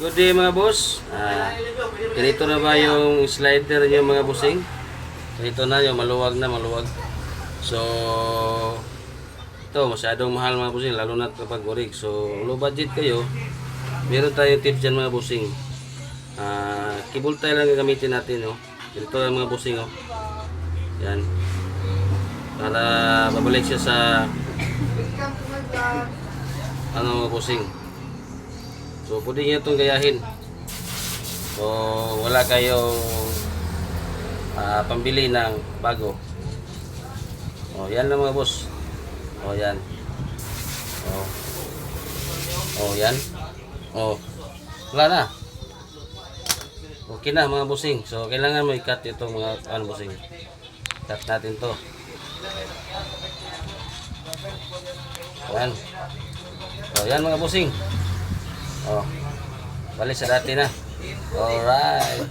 Good day mga boss. Ganito na ba yung slider niyo mga bossing? Ganito na yung maluwag na maluwag. So ito masyadong mahal mga bossing, lalo na kapag orig. So low budget kayo, meron tayong tips dyan mga bossing. Cable tie lang gagamitin natin, no? Ganito lang mga bossing, oh. Yan. Para babalik siya sa ano mga bossing. So pwede nyo itong gayahin. So wala kayong pambili ng bago. O yan lang mga boss. O yan. O yan. O wala na. Okay na mga bossing. So kailangan mo i-cut itong mga bossing. Cut natin to. Yan. O yan mga bossing. Oh, balik sa dati na. Alright.